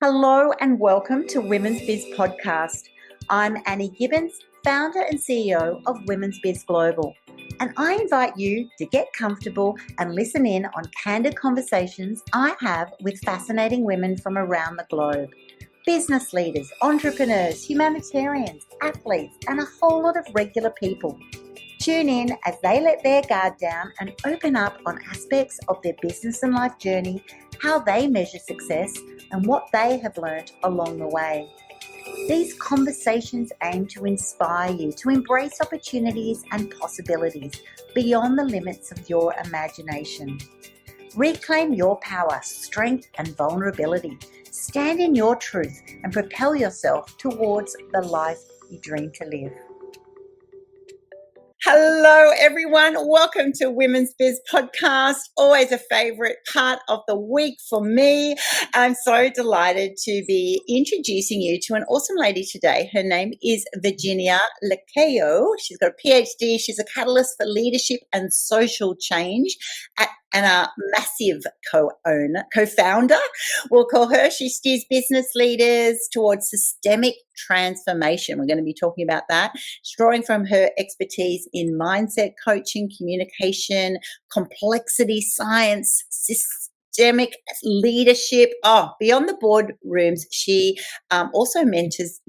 Hello and welcome to Women's Biz Podcast. I'm Annie Gibbins, founder and CEO of Women's Biz Global, and I invite you to get comfortable and listen in on candid conversations I have with fascinating women from around the globe. Business leaders, entrepreneurs, humanitarians, athletes, and a whole lot of regular people. Tune in as they let their guard down and open up on aspects of their business and life journey, how they measure success, and what they have learned along the way. These conversations aim to inspire you to embrace opportunities and possibilities beyond the limits of your imagination. Reclaim your power, strength, and vulnerability. Stand in your truth and propel yourself towards the life you dream to live. Hello, everyone. Welcome to Women's Biz Podcast. Always a favorite part of the week for me. I'm so delighted to be introducing you to an awesome lady today. Her name is Virginia Lacayo. She's got a Ph.D. She's a catalyst for leadership and social change and a massive co-founder, we'll call her. She steers business leaders towards systemic transformation. We're going to be talking about that. She's drawing from her expertise in mindset coaching, communication, complexity science, systemic leadership. Beyond the boardrooms, she also mentors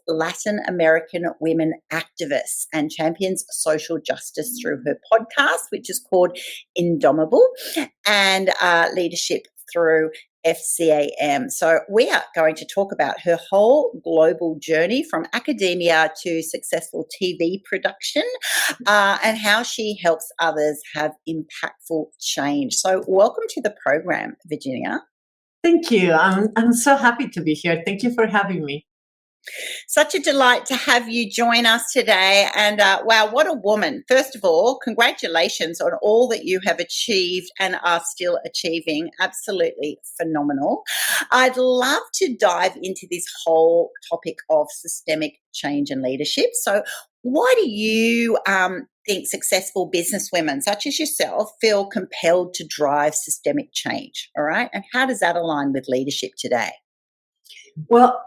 Latin American women activists and champions social justice through her podcast, which is called Indomable, and leadership through FCAM. So we are going to talk about her whole global journey from academia to successful TV production and how she helps others have impactful change. So welcome to the program, Virginia. Thank you. I'm so happy to be here. Thank you for having me. Such a delight to have you join us today. And wow, what a woman. First of all, congratulations on all that you have achieved and are still achieving. Absolutely phenomenal. I'd love to dive into this whole topic of systemic change and leadership. So why do you think successful businesswomen such as yourself feel compelled to drive systemic change? All right. And how does that align with leadership today? Well,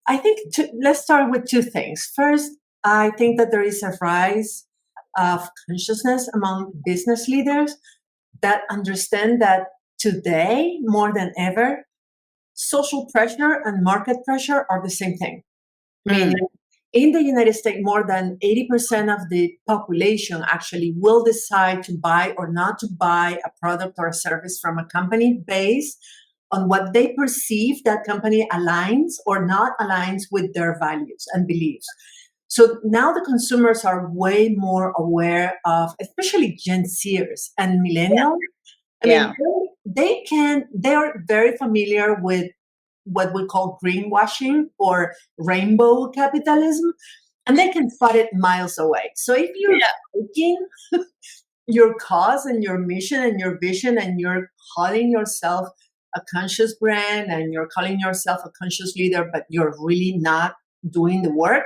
I think let's start with two things. First, I think that there is a rise of consciousness among business leaders that understand that today, more than ever, social pressure and market pressure are the same thing. Meaning, in the United States, more than 80% of the population actually will decide to buy or not to buy a product or a service from a company based on what they perceive that company aligns or not aligns with their values and beliefs. So now the consumers are way more aware of, especially Gen Zers and millennials. I mean, they are very familiar with what we call greenwashing or rainbow capitalism, and they can spot it miles away. So if you're taking your cause and your mission and your vision and you're calling yourself a conscious brand and you're calling yourself a conscious leader, but you're really not doing the work,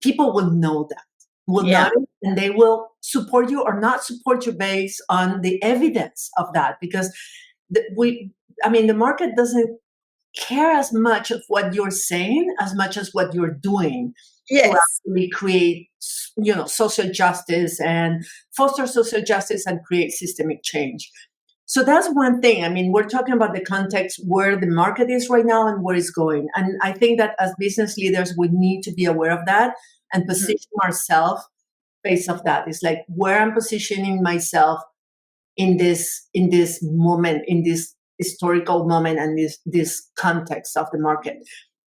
people will know that, know it, and they will support you or not support you based on the evidence of that. Because the market doesn't care as much of what you're saying as much as what you're doing to actually create, social justice and foster social justice and create systemic change. So that's one thing. I mean, we're talking about the context where the market is right now and where it's going. And I think that as business leaders, we need to be aware of that and position ourselves based off that. It's like where I'm positioning myself in this moment, in this historical moment and this context of the market.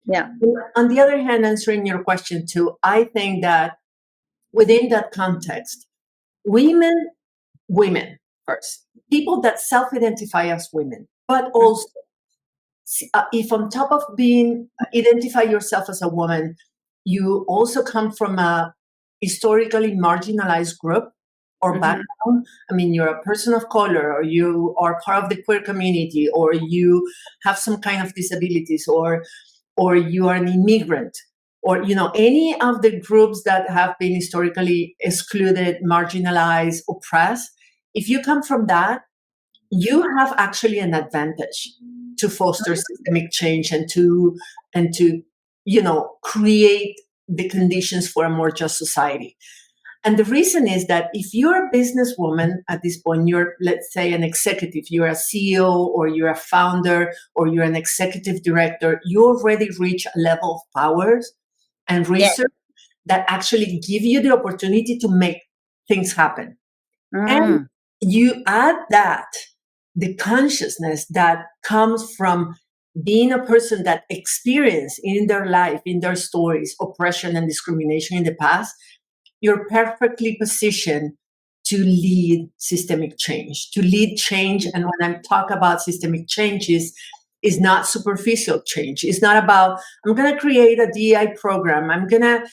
Yeah. On the other hand, answering your question too, I think that within that context, women first, people that self-identify as women, but also if on top of identify yourself as a woman, you also come from a historically marginalized group or background. I mean, you're a person of color, or you are part of the queer community, or you have some kind of disabilities, or you are an immigrant, or any of the groups that have been historically excluded, marginalized, oppressed. If you come from that, you have actually an advantage to foster systemic change and to create the conditions for a more just society. And the reason is that if you're a businesswoman at this point, you're, let's say, an executive, you're a CEO or you're a founder or you're an executive director, you already reach a level of powers and research that actually give you the opportunity to make things happen. And you add that, the consciousness that comes from being a person that experienced in their life, in their stories, oppression and discrimination in the past, you're perfectly positioned to lead systemic change, to lead change. And when I talk about systemic changes, is not superficial change. It's not about, I'm going to create a DEI program. I'm going to,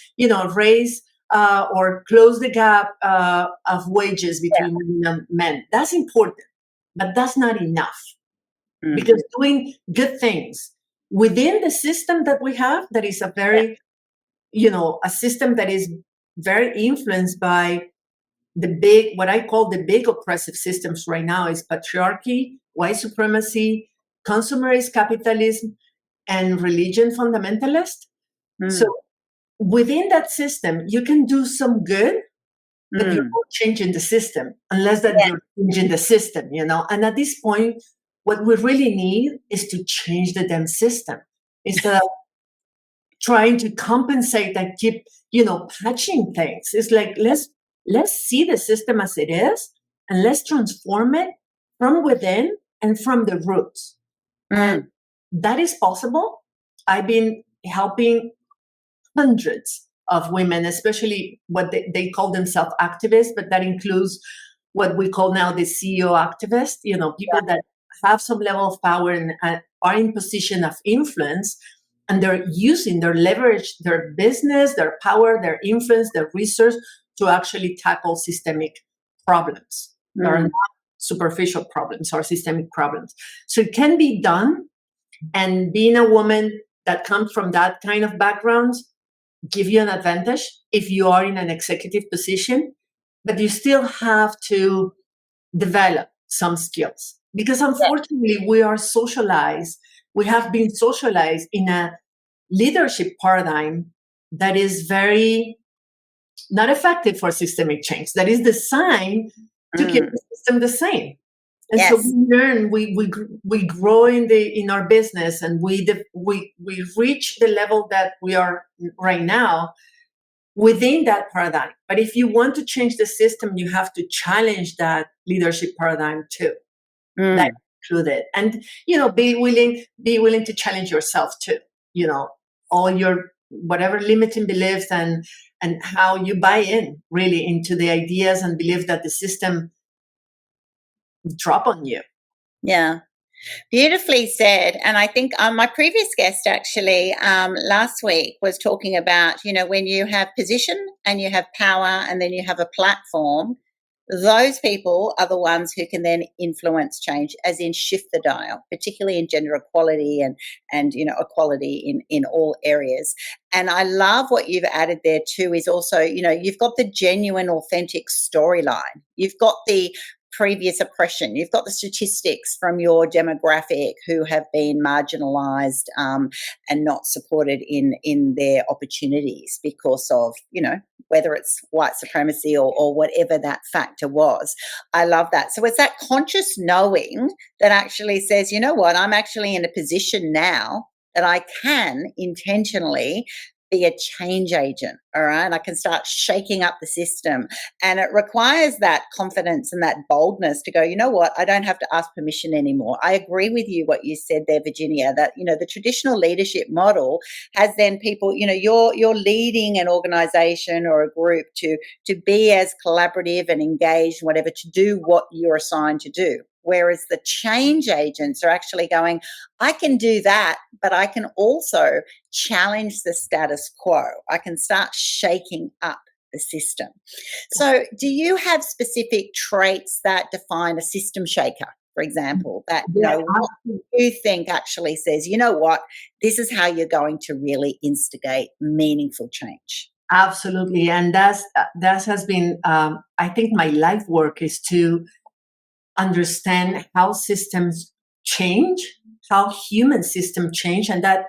raise or close the gap of wages between women and men. That's important, but that's not enough. Because doing good things within the system that we have, that is a very, a system that is very influenced by what I call the big oppressive systems right now is patriarchy, white supremacy, consumerist capitalism, and religion fundamentalist. So within that system, you can do some good, but you're not changing the system unless that you're changing the system, And at this point, what we really need is to change the damn system instead of trying to compensate and keep, patching things. It's like, let's see the system as it is and let's transform it from within and from the roots. And that is possible. I've been helping hundreds of women, especially what they call themselves activists, but that includes what we call now the CEO activists, people that have some level of power and are in position of influence, and they're using their leverage, their business, their power, their influence, their research to actually tackle systemic problems. They are not superficial problems or systemic problems. So it can be done. And being a woman that comes from that kind of background give you an advantage if you are in an executive position, but you still have to develop some skills. Because unfortunately, we are socialized. We have been socialized in a leadership paradigm that is very not effective for systemic change, that is designed to keep the system the same. And so we learn, we grow in our business, and we reach the level that we are right now within that paradigm. But if you want to change the system, you have to challenge that leadership paradigm too. That included, and be willing to challenge yourself too. All your whatever limiting beliefs and how you buy in really into the ideas and believe that the system drop on you. Yeah. Beautifully said. And I think my previous guest actually last week was talking about, when you have position and you have power and then you have a platform, those people are the ones who can then influence change, as in shift the dial, particularly in gender equality and equality in all areas. And I love what you've added there too, is also, you've got the genuine, authentic storyline. You've got the previous oppression. You've got the statistics from your demographic who have been marginalized and not supported in their opportunities because of, whether it's white supremacy or whatever that factor was. I love that. So it's that conscious knowing that actually says, you know what, I'm actually in a position now that I can intentionally be a change agent, all right? I can start shaking up the system. And it requires that confidence and that boldness to go, you know what, I don't have to ask permission anymore. I agree with you what you said there, Virginia, that, the traditional leadership model has then people, you're leading an organization or a group to be as collaborative and engaged, whatever, to do what you're assigned to do. Whereas the change agents are actually going, I can do that, but I can also challenge the status quo. I can start shaking up the system. So do you have specific traits that define a system shaker, for example, that what you think actually says, you know what, this is how you're going to really instigate meaningful change? Absolutely. And that has been, I think my life work is to understand how systems change, how human system change, and that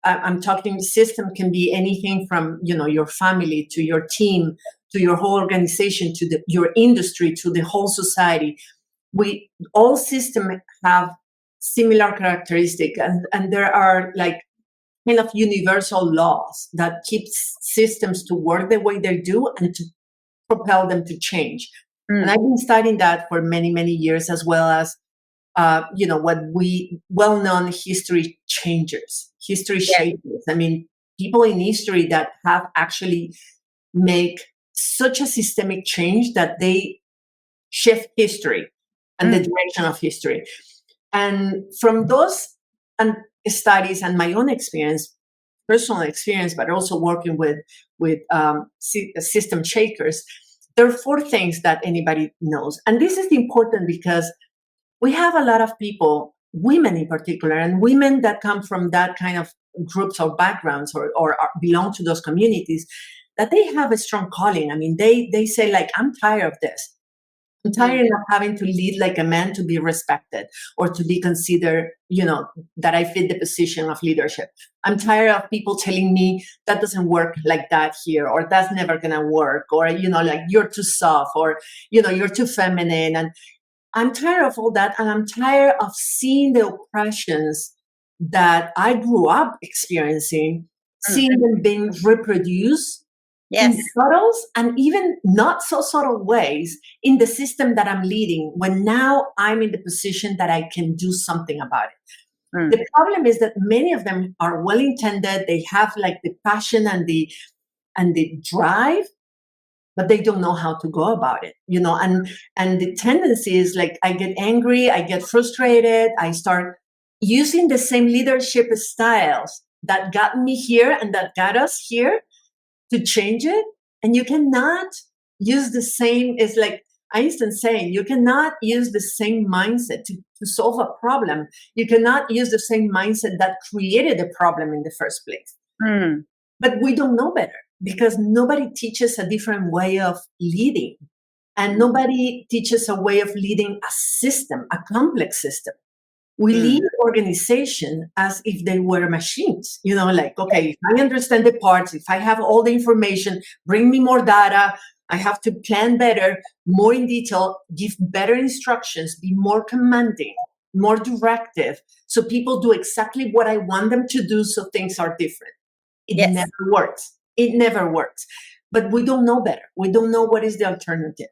I'm talking system can be anything from, your family to your team to your whole organization to your industry to the whole society. All systems have similar characteristics, and there are like kind of universal laws that keeps systems to work the way they do and to propel them to change. And I've been studying that for many, many years, as well as what we well-known history changers, history shapers. I mean, people in history that have actually make such a systemic change that they shift history and the direction of history. And from those studies and my own experience, personal experience, but also working with system shakers, there are 4 things that anybody knows. And this is important because we have a lot of people, women in particular, and women that come from that kind of groups or backgrounds or belong to those communities, that they have a strong calling. I mean, they say, like, I'm tired of this. I'm tired of having to lead like a man to be respected or to be considered, that I fit the position of leadership. I'm tired of people telling me that doesn't work like that here, or that's never going to work, or, like you're too soft, or, you're too feminine. And I'm tired of all that. And I'm tired of seeing the oppressions that I grew up experiencing, seeing them being reproduced in subtle and even not so subtle ways in the system that I'm leading, when now I'm in the position that I can do something about it. The problem is that many of them are well-intended. They have like the passion and the drive, but they don't know how to go about it, and the tendency is like, I get angry, I get frustrated, I start using the same leadership styles that got me here and that got us here to change it. And you cannot use the same, it's like Einstein saying, you cannot use the same mindset to solve a problem. You cannot use the same mindset that created the problem in the first place. But we don't know better, because nobody teaches a different way of leading. And nobody teaches a way of leading a system, a complex system. We lead organization as if they were machines, like, okay, if I understand the parts, if I have all the information, bring me more data, I have to plan better, more in detail, give better instructions, be more commanding, more directive, so people do exactly what I want them to do, so things are different. It never works. It never works. But we don't know better. We don't know what is the alternative.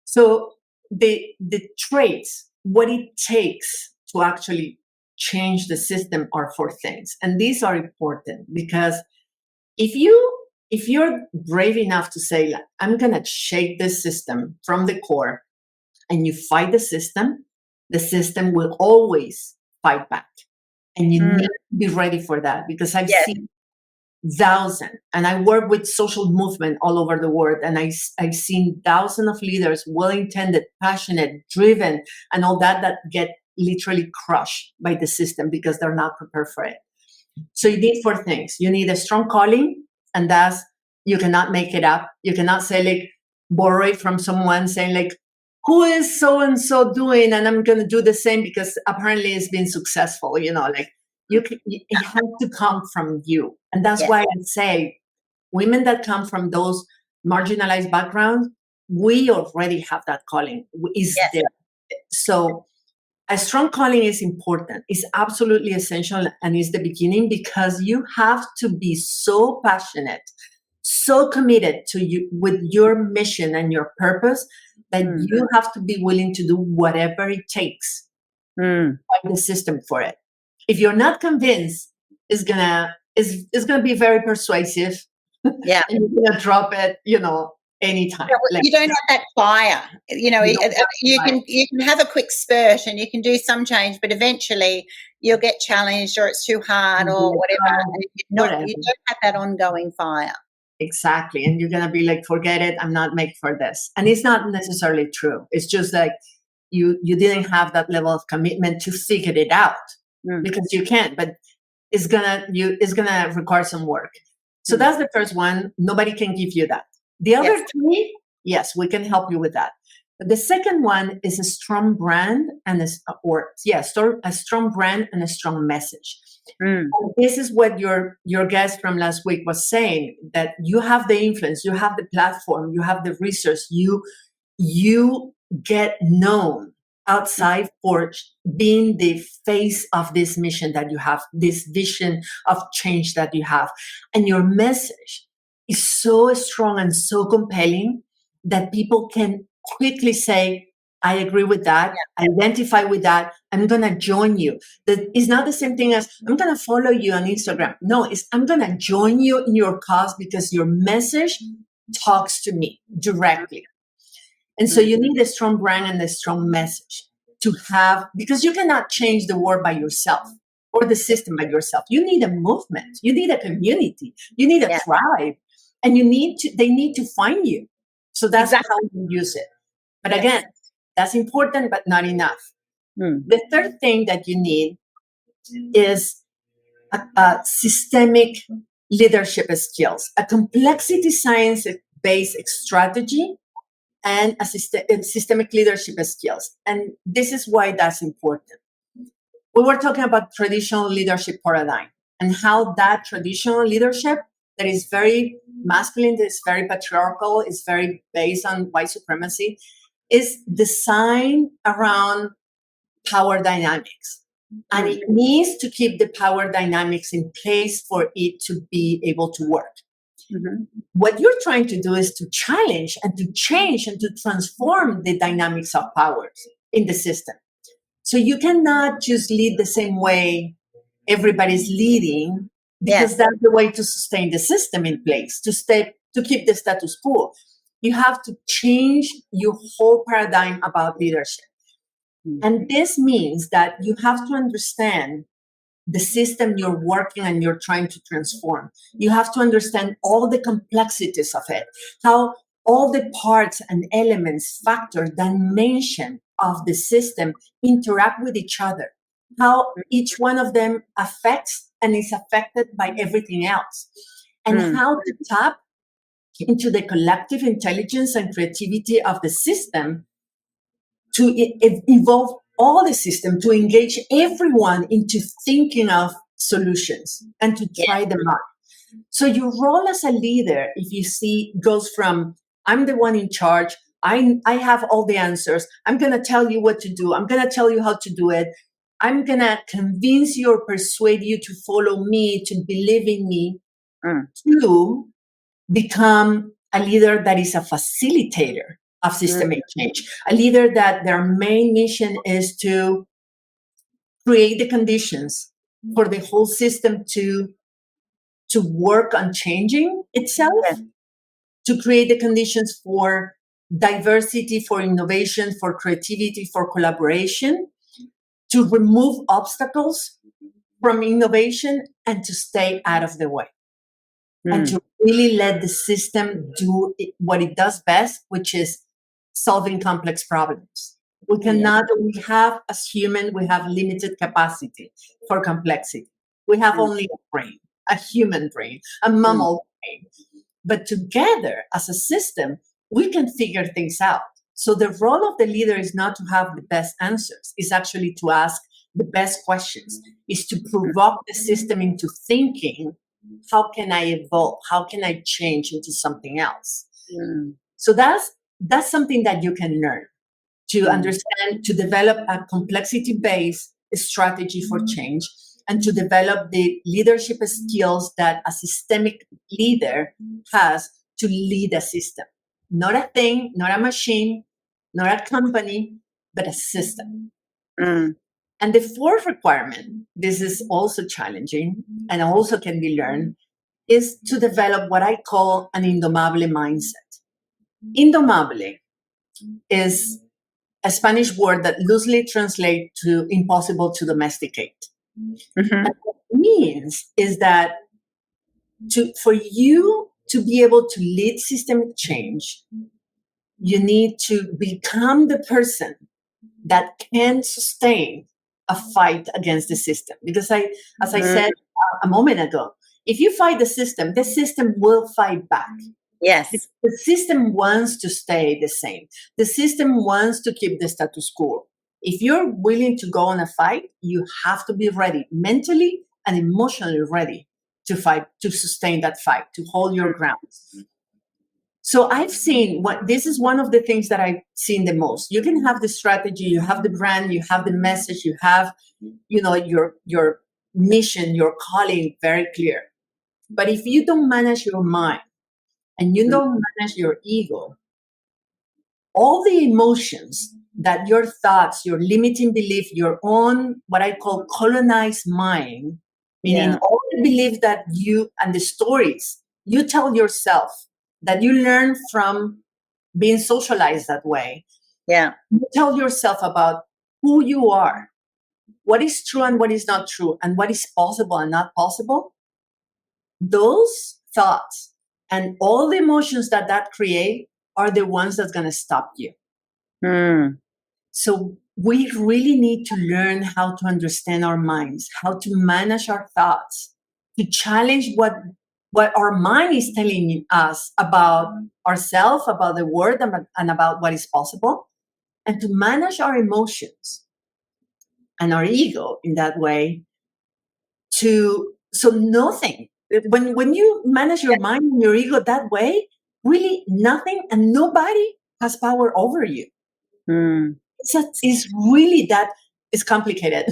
So the traits, what it takes to actually change the system, are 4 things. And these are important, because if you're brave enough to say, like, I'm going to shake this system from the core, and you fight the system will always fight back. And you need to be ready for that, because I've seen thousands, and I work with social movement all over the world, and I've seen thousands of leaders, well-intended, passionate, driven, and all that get literally crushed by the system because they're not prepared for it. So you need 4 things. You need a strong calling, and that's, you cannot make it up. You cannot say, like, borrow it from someone, saying, like, who is so-and-so doing, and I'm going to do the same because apparently it's been successful, like, it has to come from you. And that's why I say women that come from those marginalized backgrounds, we already have that calling. There. So a strong calling is important. It's absolutely essential, and is the beginning, because you have to be so passionate, so committed to you with your mission and your purpose, that you have to be willing to do whatever it takes by the system for it. If you're not convinced, it's gonna be very persuasive. Yeah, and you're gonna drop it, anytime. You don't have that fire. You can have a quick spurt and you can do some change, but eventually you'll get challenged, or it's too hard, or whatever. You don't have that ongoing fire. Exactly, and you're gonna be like, forget it. I'm not made for this, and it's not necessarily true. It's just like you didn't have that level of commitment to figure it out. Because you can, but it's gonna require some work. So that's the first one. Nobody can give you that. The other 3, yes, we can help you with that. But the second one is a strong brand and a strong brand and a strong message. And this is what your guest from last week was saying, that you have the influence, you have the platform, you have the resource, you get known outside for being the face of this mission that you have, this vision of change that you have. And your message is so strong and so compelling that people can quickly say, I agree with that, identify with that, I'm going to join you. That is not the same thing as I'm going to follow you on Instagram. No, it's I'm going to join you in your cause because your message talks to me directly. And so you need a strong brand and a strong message to have, because you cannot change the world by yourself or the system by yourself. You need a movement. You need a community. You need a tribe. And they need to find you. So that's how you use it. But again, that's important, but not enough. The third thing that you need is a systemic leadership skills, a complexity science-based strategy, and a systemic leadership skills. And this is why that's important. We were talking about traditional leadership paradigm and how that traditional leadership that is very masculine, that is very patriarchal, is very based on white supremacy, is designed around power dynamics. And it needs to keep the power dynamics in place for it to be able to work. What you're trying to do is to challenge and to change and to transform the dynamics of powers in the system. So you cannot just lead the same way everybody's leading, because that's the way to sustain the system in place, to keep the status quo. You have to change your whole paradigm about leadership. And this means that you have to understand the system you're working and you're trying to transform. You have to understand all the complexities of it, how all the parts and elements, factors, dimension of the system interact with each other, how each one of them affects and is affected by everything else, and how to tap into the collective intelligence and creativity of the system to evolve all the system, to engage everyone into thinking of solutions and to try them out. So your role as a leader, if you see, goes from I'm the one in charge, I have all the answers, I'm going to tell you what to do, I'm going to tell you how to do it, I'm going to convince you or persuade you to follow me, to believe in me, to become a leader that is a facilitator of systemic change, a leader that their main mission is to create the conditions for the whole system to work on changing itself, to create the conditions for diversity, for innovation, for creativity, for collaboration, to remove obstacles from innovation and to stay out of the way. And to really let the system do what it does best, which is solving complex problems. We cannot, we have, as human, we have limited capacity for complexity. We have only a brain, a human brain, a mammal brain. But together, as a system, we can figure things out. So the role of the leader is not to have the best answers, it's actually to ask the best questions, is to provoke the system into thinking, how can I evolve? How can I change into something else? So that's something that you can learn to understand, to develop a complexity-based strategy for change, and to develop the leadership skills that a systemic leader has to lead a system. Not a thing, not a machine, not a company, but a system. And the fourth requirement, this is also challenging and also can be learned, is to develop what I call an Indomable mindset. Indomable is a Spanish word that loosely translates to impossible to domesticate. And what it means is that for you to be able to lead systemic change, you need to become the person that can sustain a fight against the system. Because as I said a moment ago, if you fight the system will fight back. Yes. The system wants to stay the same. The system wants to keep the status quo. If you're willing to go on a fight, you have to be ready, mentally and emotionally ready to fight, to sustain that fight, to hold your ground. So I've seen this is one of the things that I've seen the most. You can have the strategy, you have the brand, you have the message, you have, your mission, your calling very clear. But if you don't manage your mind and you don't manage your ego, all the emotions that your thoughts, your limiting belief, your own, what I call colonized mind, meaning all the belief that you and the stories you tell yourself that you learn from being socialized that way. Yeah. You tell yourself about who you are, what is true and what is not true, and what is possible and not possible. Those thoughts and all the emotions that create are the ones that's going to stop you. So we really need to learn how to understand our minds, how to manage our thoughts, to challenge what our mind is telling us about ourselves, about the world, and about what is possible, and to manage our emotions and our ego in that way. So nothing. When you manage your mind and your ego that way, really nothing and nobody has power over you. It's really that is complicated,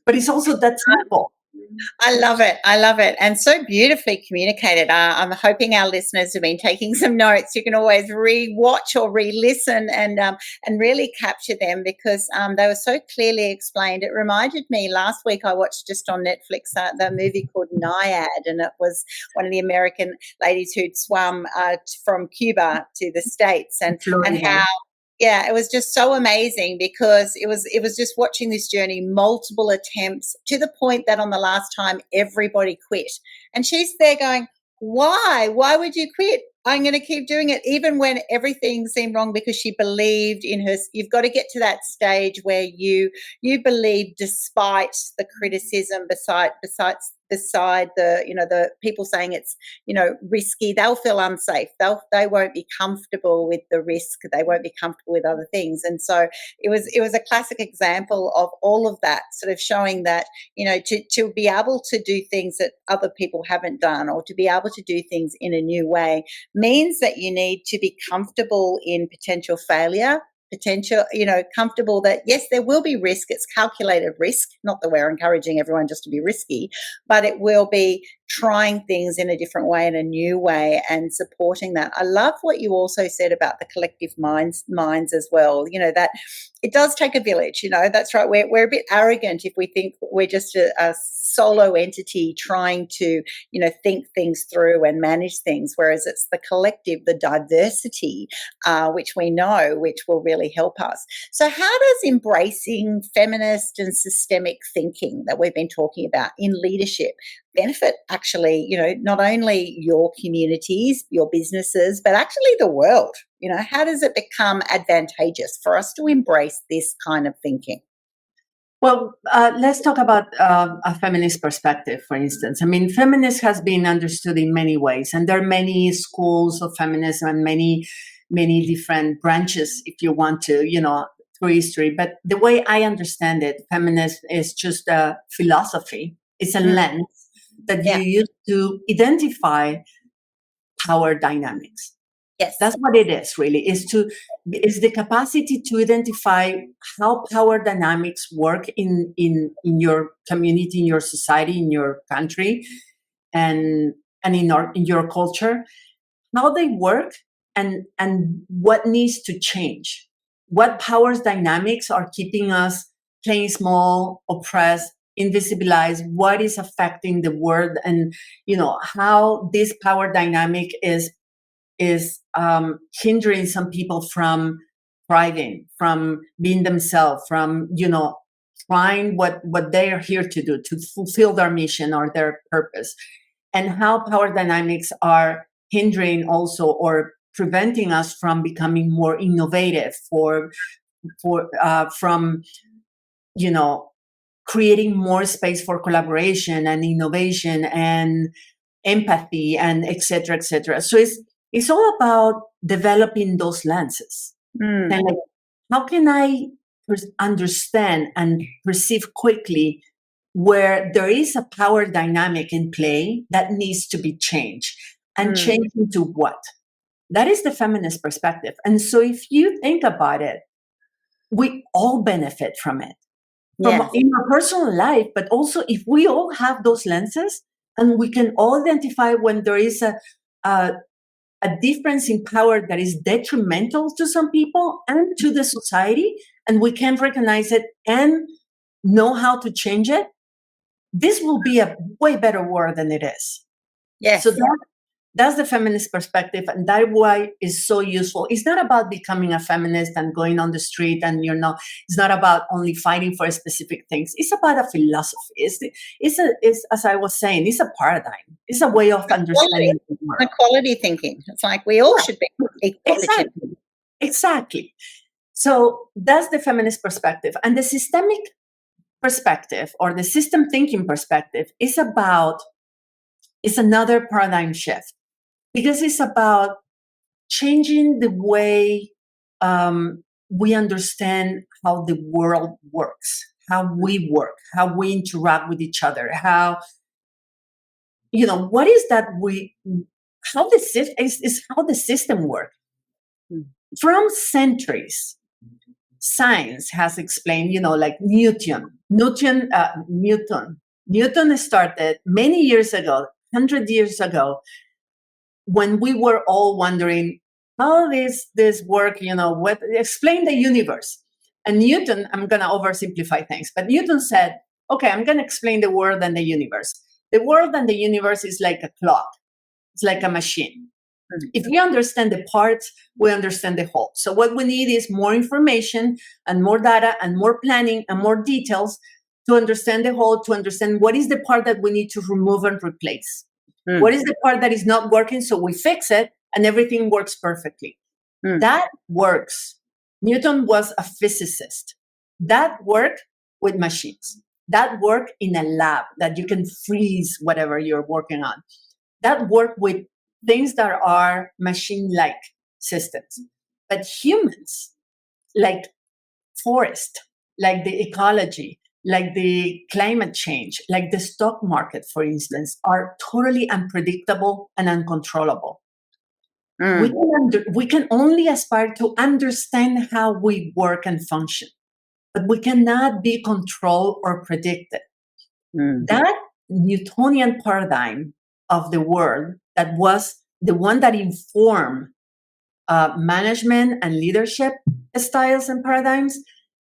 but it's also that simple. I love it. I love it. And so beautifully communicated. I'm hoping our listeners have been taking some notes. You can always re-watch or re-listen and really capture them because they were so clearly explained. It reminded me last week I watched just on Netflix the movie called Naiad, and it was one of the American ladies who'd swum from Cuba to the States and how it was just so amazing because it was just watching this journey, multiple attempts to the point that on the last time everybody quit. And she's there going, why? Why would you quit? I'm going to keep doing it even when everything seemed wrong because she believed in her. You've got to get to that stage where you believe despite the criticism, beside the people saying it's risky, they'll feel unsafe, they won't be comfortable with the risk, they won't be comfortable with other things. And so it was a classic example of all of that, sort of showing that to be able to do things that other people haven't done or to be able to do things in a new way means that you need to be comfortable in potential failure, comfortable that, yes, there will be risk. It's calculated risk, not that we're encouraging everyone just to be risky, but it will be trying things in a different way, in a new way, and supporting that. I love what you also said about the collective minds as well, that it does take a village, that's right. We're a bit arrogant if we think we're just a solo entity trying to, think things through and manage things, whereas it's the collective, the diversity, which we know, which will really help us. So how does embracing feminist and systemic thinking that we've been talking about in leadership benefit actually, not only your communities, your businesses, but actually the world? How does it become advantageous for us to embrace this kind of thinking? Well, let's talk about a feminist perspective, for instance. I mean, feminist has been understood in many ways, and there are many schools of feminism and many different branches, if you want to, through history. But the way I understand it, feminist is just a philosophy. It's a lens that you use to identify power dynamics. Yes, that's what it is. Really, is the capacity to identify how power dynamics work in your community, in your society, in your country, and in your culture, how they work, and what needs to change. What power dynamics are keeping us playing small, oppressed, invisibilized? What is affecting the world, and how this power dynamic is hindering some people from thriving, from being themselves, from trying what they are here to do, to fulfill their mission or their purpose, and how power dynamics are hindering also or preventing us from becoming more innovative, from creating more space for collaboration and innovation and empathy and et cetera, et cetera. So It's all about developing those lenses. And like, how can I understand and perceive quickly where there is a power dynamic in play that needs to be changed, and change into what? That is the feminist perspective. And so if you think about it, we all benefit from it. From in our personal life, but also if we all have those lenses and we can all identify when there is a difference in power that is detrimental to some people and to the society, and we can recognize it and know how to change it, this will be a way better world than it is. Yes. So that's the feminist perspective, and that's why it's so useful. It's not about becoming a feminist and going on the street, and it's not about only fighting for specific things. It's about a philosophy. It's as I was saying, it's a paradigm. It's a way of understanding the world. Equality thinking. It's like we all should be equal. Exactly. So that's the feminist perspective. And the systemic perspective, or the system thinking perspective, is another paradigm shift. Because it's about changing the way we understand how the world works, how we work, how we interact with each other, how, what is that how the system works. From centuries, science has explained, like Newton started many years ago, 100 years ago, when we were all wondering how this work, explain the universe. And Newton, I'm going to oversimplify things, but Newton said, okay, I'm going to explain the world and the universe. The world and the universe is like a clock. It's like a machine. If we understand the parts, we understand the whole. So what we need is more information and more data and more planning and more details to understand the whole, to understand what is the part that we need to remove and replace. What is the part that is not working? So we fix it and everything works perfectly. That works. Newton was a physicist. That worked with machines. That worked in a lab that you can freeze whatever you're working on. That worked with things that are machine-like systems. But humans, like forest, like the ecology, like the climate change, like the stock market, for instance, are totally unpredictable and uncontrollable. We can only aspire to understand how we work and function, but we cannot be controlled or predicted. That Newtonian paradigm of the world, that was the one that informed management and leadership styles and paradigms,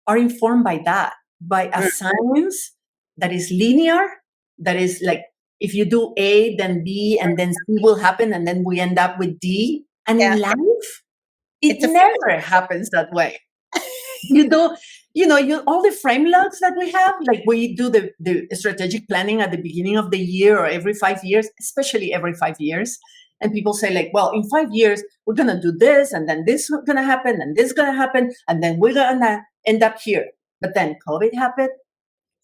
are informed by that. By a science that is linear, that is like, if you do A, then B, and then C will happen, and then we end up with D. And in life, it never happens that way. All the frame logs that we have, like we do the strategic planning at the beginning of the year or every 5 years, especially every 5 years. And people say like, well, in 5 years, we're going to do this, and then this is going to happen, and this is going to happen, and then we're going to end up here. But then COVID happened,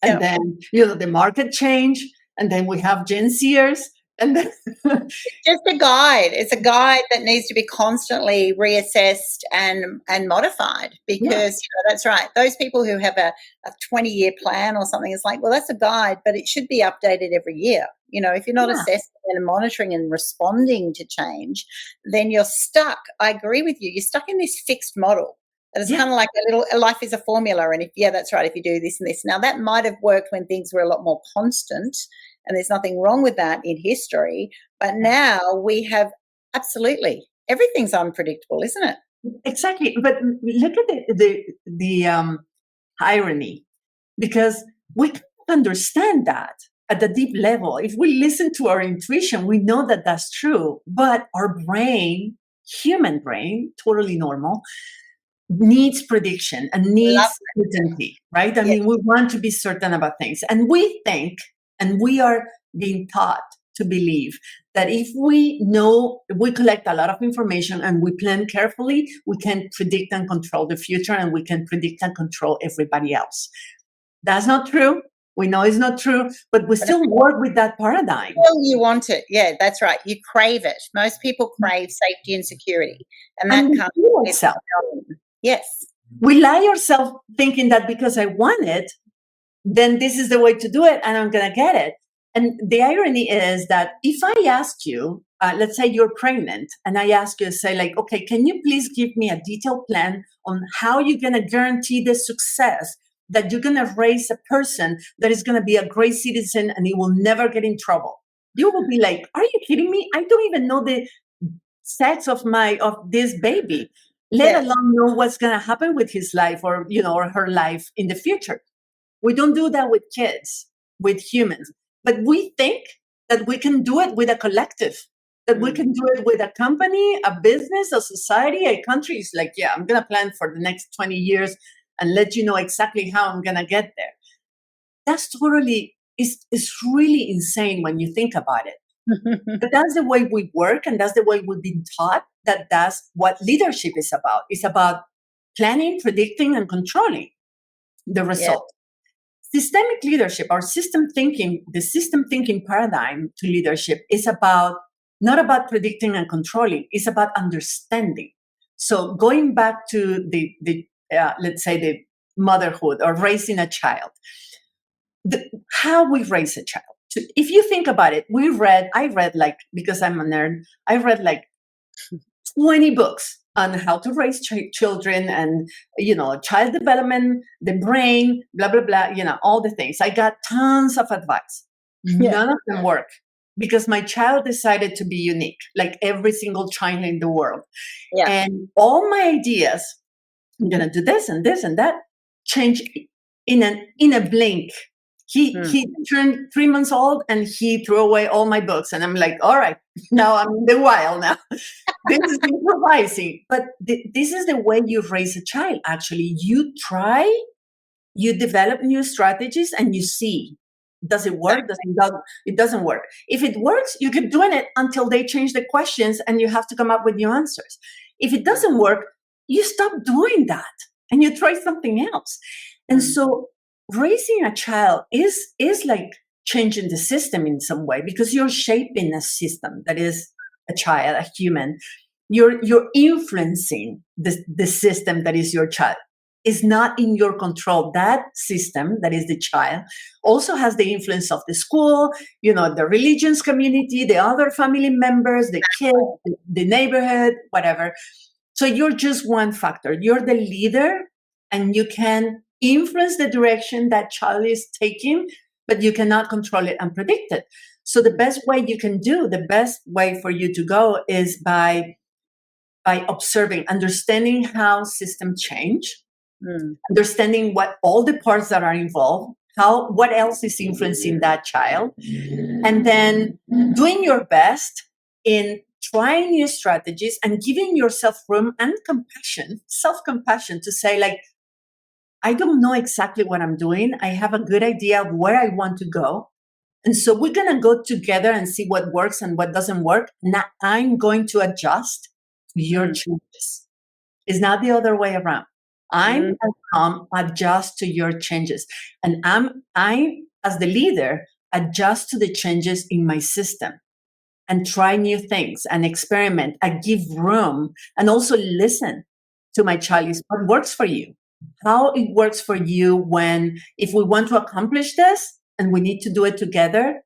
and then, the market changed, and then we have Gen Zers, and then it's just a guide. It's a guide that needs to be constantly reassessed and modified, because that's right. Those people who have a 20-year plan or something, it's like, well, that's a guide, but it should be updated every year. If you're not assessing and monitoring and responding to change, then you're stuck. I agree with you. You're stuck in this fixed model. And it's kind of like a life is a formula. And that's right, if you do this and this. Now, that might have worked when things were a lot more constant, and there's nothing wrong with that in history. But now we have absolutely everything's unpredictable, isn't it? Exactly. But look at the irony, because we can understand that at the deep level. If we listen to our intuition, we know that that's true. But our brain, human brain, totally normal, needs prediction and needs certainty, right? I mean, we want to be certain about things. And we think, and we are being taught to believe that if we collect a lot of information and we plan carefully, we can predict and control the future, and we can predict and control everybody else. That's not true. We know it's not true, but we still work with that paradigm. Well, you want it. Yeah, that's right. You crave it. Most people crave safety and security. And that we comes fool with ourselves. Yes. We lie ourselves thinking that because I want it, then this is the way to do it and I'm going to get it. And the irony is that if I ask you, let's say you're pregnant, and I ask you to say like, okay, can you please give me a detailed plan on how you're going to guarantee the success that you're going to raise a person that is going to be a great citizen and he will never get in trouble? You will be like, are you kidding me? I don't even know the sex of this baby, let alone know what's going to happen with his life or, or her life in the future. We don't do that with kids, with humans, but we think that we can do it with a collective, that we can do it with a company, a business, a society, a country. It's like, yeah, I'm going to plan for the next 20 years and let you know exactly how I'm going to get there. That's totally, it's really insane when you think about it. But that's the way we work, and that's the way we've been taught that that's what leadership is about. It's about planning, predicting, and controlling the result. Systemic leadership, or system thinking, the system thinking paradigm to leadership is not about predicting and controlling, it's about understanding. So going back to the let's say the motherhood or raising a child, how we raise a child. If you think about it, I read like, because I'm a nerd, I read like 20 books on how to raise children and, child development, the brain, blah, blah, blah, all the things. I got tons of advice. None of them work because my child decided to be unique, like every single child in the world. Yeah. And all my ideas, I'm going to do this and this and that, change in a blink. He turned 3 months old and he threw away all my books. And I'm like, all right, now I'm in the wild now. This is improvising. But this is the way you raise a child, actually. You try, you develop new strategies, and you see. Does it work? It doesn't work. If it works, you keep doing it until they change the questions and you have to come up with new answers. If it doesn't work, you stop doing that and you try something else. And so raising a child is like changing the system in some way, because you're shaping a system that is a child, a human. You're influencing the system that is your child. It's not in your control. That system that is the child also has the influence of the school, the religious community, the other family members, the kids, the neighborhood, whatever. So you're just one factor. You're the leader, and you can influence the direction that child is taking, but you cannot control it and predict it. So the best way for you to go is by observing, understanding how systems change, understanding what all the parts that are involved, what else is influencing that child, and then doing your best in trying new strategies and giving yourself room and self-compassion to say, like, I don't know exactly what I'm doing. I have a good idea of where I want to go. And so we're going to go together and see what works and what doesn't work. Now I'm going to adjust to your changes. It's not the other way around. I'm adjust to your changes. And I, as the leader, adjust to the changes in my system and try new things and experiment. I give room and also listen to my child. Is what works for you. How it works for you if we want to accomplish this and we need to do it together,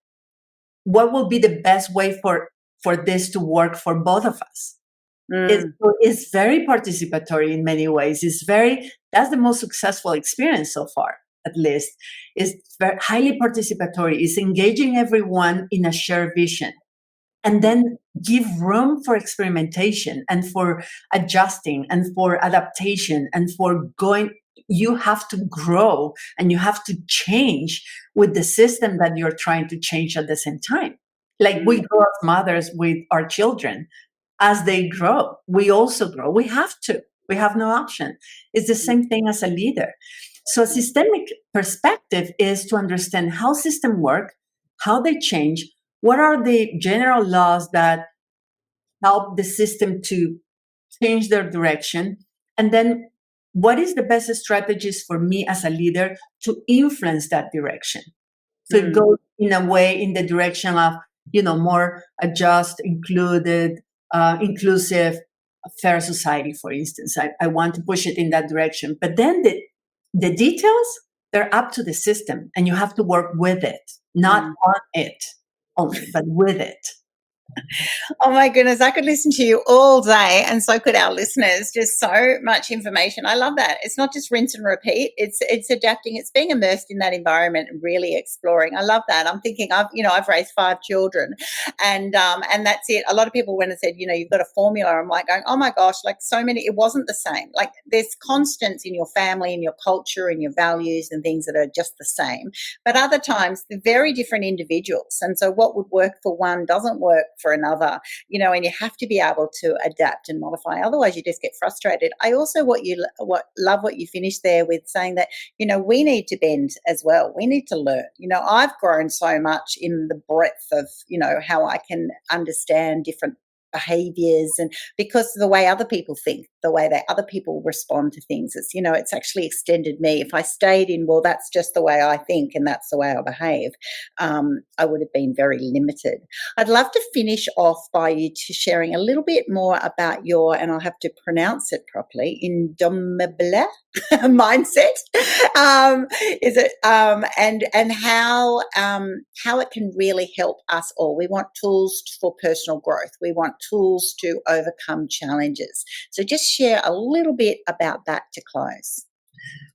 what will be the best way for this to work for both of us? It's very participatory in many ways. That's the most successful experience so far, at least. It's very highly participatory. It's engaging everyone in a shared vision. And then give room for experimentation and for adjusting and for adaptation and for going. You have to grow and you have to change with the system that you're trying to change at the same time. Like we grow as mothers with our children. As they grow, we also grow. We have to. We have no option. It's the same thing as a leader. So a systemic perspective is to understand how systems work, how they change, what are the general laws that help the system to change their direction, and then what is the best strategies for me as a leader to influence that direction? So it goes in a way in the direction of, more just, included, inclusive, fair society, for instance. I want to push it in that direction. But then the details, they're up to the system, and you have to work with it, not on it only, but with it. Oh my goodness, I could listen to you all day, and so could our listeners. Just so much information. I love that. It's not just rinse and repeat. It's adapting. It's being immersed in that environment and really exploring. I love that. I'm thinking I've raised 5 children, and that's it. A lot of people, when I said, you've got a formula, I'm like going, oh my gosh, like so many. It wasn't the same. Like there's constants in your family, in your culture, in your values, and things that are just the same. But other times they're very different individuals, and so what would work for one doesn't work for another, and you have to be able to adapt and modify. Otherwise, you just get frustrated. I also love what you finished there with saying that, we need to bend as well. We need to learn. I've grown so much in the breadth of, how I can understand different behaviors, and because of the way other people think, the way that other people respond to things, it's actually extended me. If I stayed in, well, that's just the way I think and that's the way I behave, I would have been very limited. I'd love to finish off by you sharing a little bit more about your, and I'll have to pronounce it properly, Indomable mindset. Is it and how it can really help us all. We want tools for personal growth. We want tools to overcome challenges. So just share a little bit about that to close.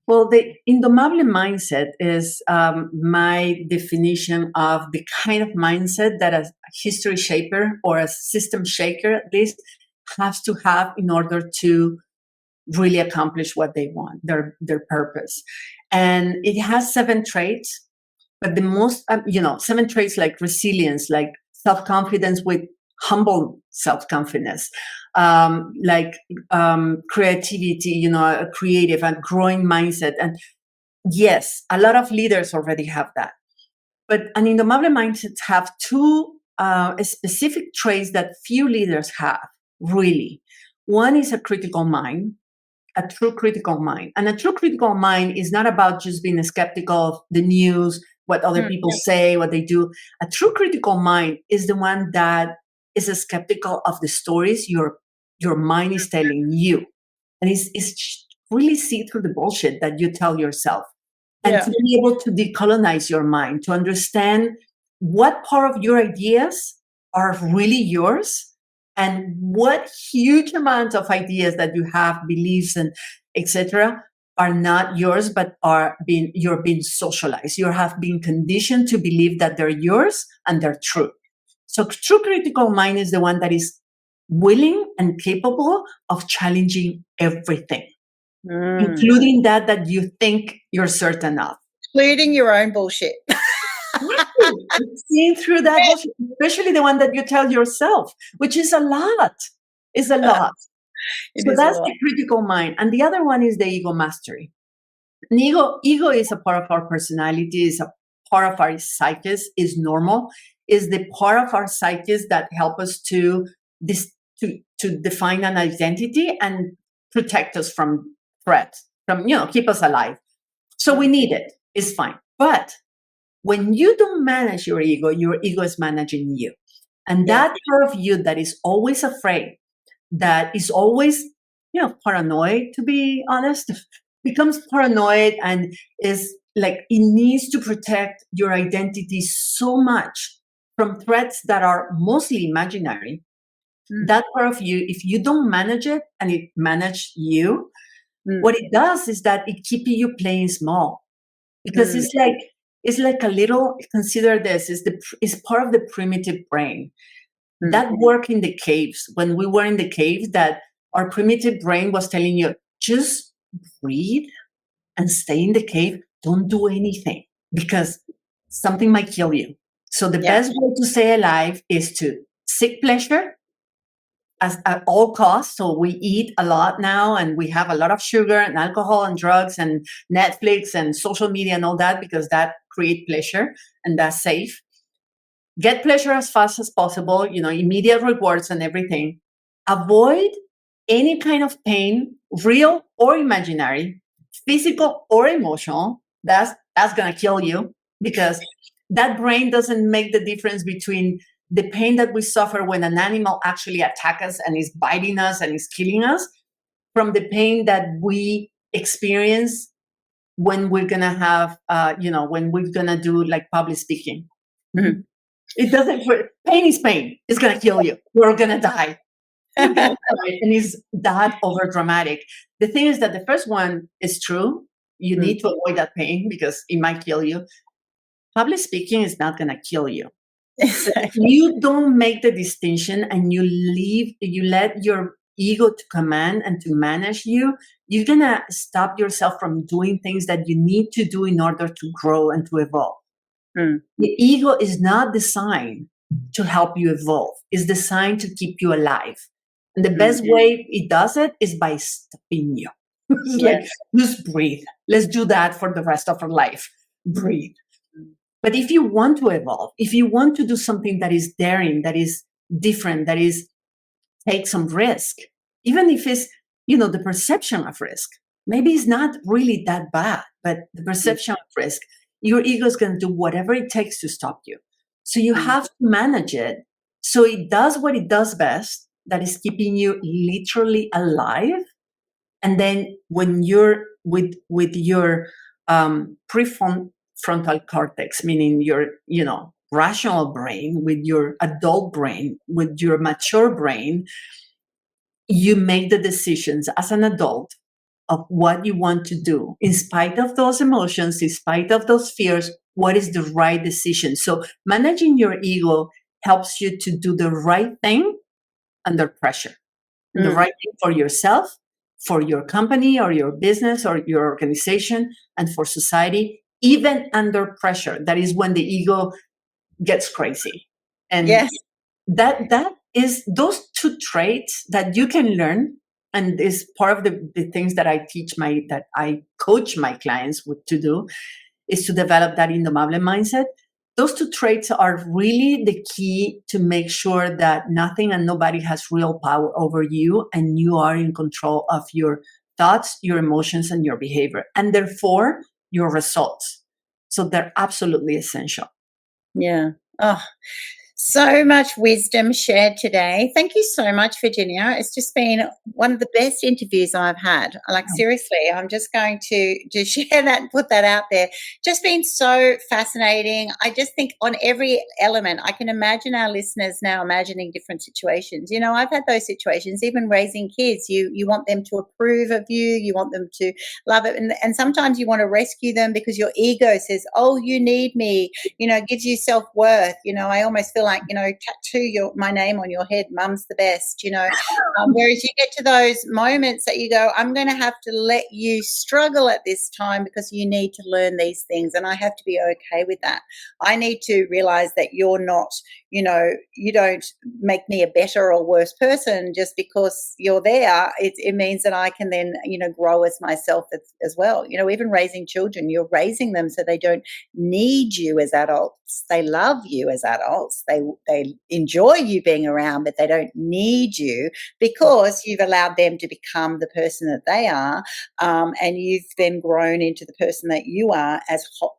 Well, the Indomable mindset is my definition of the kind of mindset that a history shaper or a system shaker at least has to have in order to really accomplish what they want, their purpose. And it has 7 traits, but the most, 7 traits like resilience, like self-confidence with humble self-confidence, creativity, a creative and growing mindset. And yes, a lot of leaders already have that. But an Indomable mindset have 2 specific traits that few leaders have, really. One is a critical mind, a true critical mind. And a true critical mind is not about just being skeptical of the news, what other people say, what they do. A true critical mind is the one that is skeptical of the stories your mind is telling you. And it's really see through the bullshit that you tell yourself. And to be able to decolonize your mind, to understand what part of your ideas are really yours, and what huge amount of ideas that you have, beliefs and etc., are not yours, but you're being socialized. You have been conditioned to believe that they're yours and they're true. So true critical mind is the one that is willing and capable of challenging everything, including that you think you're certain of. Including your own bullshit. Seeing through that bullshit, especially the one that you tell yourself, which is a lot. It's a lot. So that's the critical mind. And the other one is the ego mastery. And ego is a part of our personality, is a part of our psyche, is normal, is the part of our psyche that help us to define an identity and protect us from threats, from, keep us alive. So we need it. It's fine. But when you don't manage your ego is managing you. And that part of you that is always afraid, that is always, paranoid, to be honest, becomes paranoid and is like, it needs to protect your identity so much from threats that are mostly imaginary. That part of you, if you don't manage it and it manages you, what it does is that it keeps you playing small. Because it's like a little, consider this, is part of the primitive brain. That work in the caves, when we were in the caves, that our primitive brain was telling you, just breathe and stay in the cave. Don't do anything because something might kill you. So the best way to stay alive is to seek pleasure at all costs. So we eat a lot now, and we have a lot of sugar and alcohol and drugs and Netflix and social media and all that, because that creates pleasure and that's safe. Get pleasure as fast as possible, immediate rewards and everything. Avoid any kind of pain, real or imaginary, physical or emotional, that's going to kill you, because that brain doesn't make the difference between the pain that we suffer when an animal actually attacks us and is biting us and is killing us from the pain that we experience when we're going to have, when we're going to do like public speaking. Mm-hmm. It doesn't, pain is pain. It's going to kill you. You're going to die. And it's that over dramatic. The thing is that the first one is true. You need to avoid that pain because it might kill you. Public speaking is not going to kill you. Exactly. If you don't make the distinction and you let your ego to command and to manage you, you're going to stop yourself from doing things that you need to do in order to grow and to evolve. The ego is not designed to help you evolve. It's designed to keep you alive. And the best way it does it is by stopping you. Like, just breathe. Let's do that for the rest of our life. Breathe. But if you want to evolve, if you want to do something that is daring, that is different, that is take some risk, even if it's, the perception of risk, maybe it's not really that bad, but the perception of risk, your ego is going to do whatever it takes to stop you. So you have to manage it so it does what it does best, that is keeping you literally alive. And then when you're with your prefrontal cortex, meaning your, rational brain, with your adult brain, with your mature brain, you make the decisions as an adult of what you want to do, in spite of those emotions, in spite of those fears, what is the right decision. So managing your ego helps you to do the right thing under pressure, the right thing for yourself, for your company or your business or your organization, and for society, even under pressure. That is when the ego gets crazy. And that is those two traits that you can learn, and is part of the things that I coach my clients to do, is to develop that Indomable mindset. Those two traits are really the key to make sure that nothing and nobody has real power over you, and you are in control of your thoughts, your emotions, and your behavior, and therefore your results. So they're absolutely essential. Yeah. Oh, so much wisdom shared today. Thank you so much, Virginia. It's just been one of the best interviews I've had. Like, seriously, I'm just going to share that and put that out there. Just been so fascinating. I just think on every element, I can imagine our listeners now imagining different situations. I've had those situations, even raising kids. You want them to approve of you. You want them to love it. And sometimes you want to rescue them because your ego says, oh, you need me, gives you self-worth. I almost feel like, tattoo my name on your head, mum's the best, whereas you get to those moments that you go, I'm going to have to let you struggle at this time because you need to learn these things, and I have to be okay with that. I need to realize that you're not, you don't make me a better or worse person just because you're there. It means that I can then, grow as myself as well. Even raising children, you're raising them so they don't need you as adults. They love you as adults. They enjoy you being around, but they don't need you because you've allowed them to become the person that they are, and you've then grown into the person that you are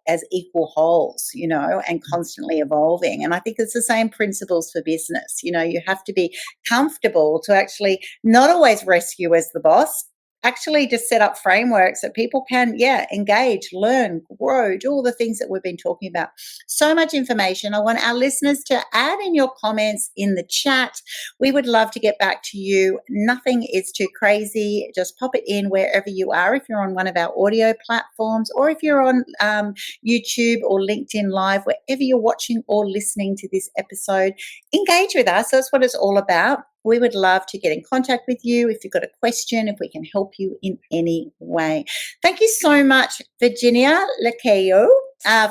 as equal wholes, and constantly evolving. And I think it's the same principles for business. You have to be comfortable to actually not always rescue as the boss, actually just set up frameworks that people can, engage, learn, grow, do all the things that we've been talking about. So much information. I want our listeners to add in your comments in the chat. We would love to get back to you. Nothing is too crazy. Just pop it in wherever you are, if you're on one of our audio platforms, or if you're on YouTube or LinkedIn Live, wherever you're watching or listening to this episode. Engage with us. That's what it's all about. We would love to get in contact with you if you've got a question, if we can help you in any way. Thank you so much, Virginia Lacayo,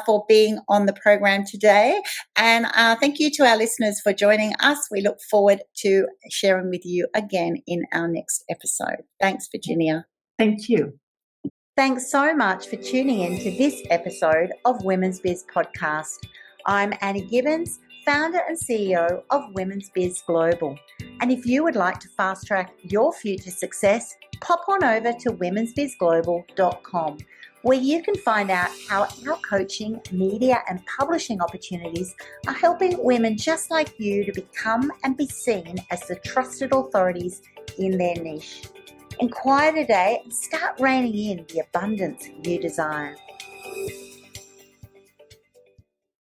for being on the program today. And thank you to our listeners for joining us. We look forward to sharing with you again in our next episode. Thanks, Virginia. Thank you. Thanks so much for tuning in to this episode of Women's Biz Podcast. I'm Annie Gibbins, founder and CEO of Women's Biz Global. And if you would like to fast track your future success, pop on over to womensbizglobal.com, where you can find out how our coaching, media and publishing opportunities are helping women just like you to become and be seen as the trusted authorities in their niche. Inquire today and start reining in the abundance you desire.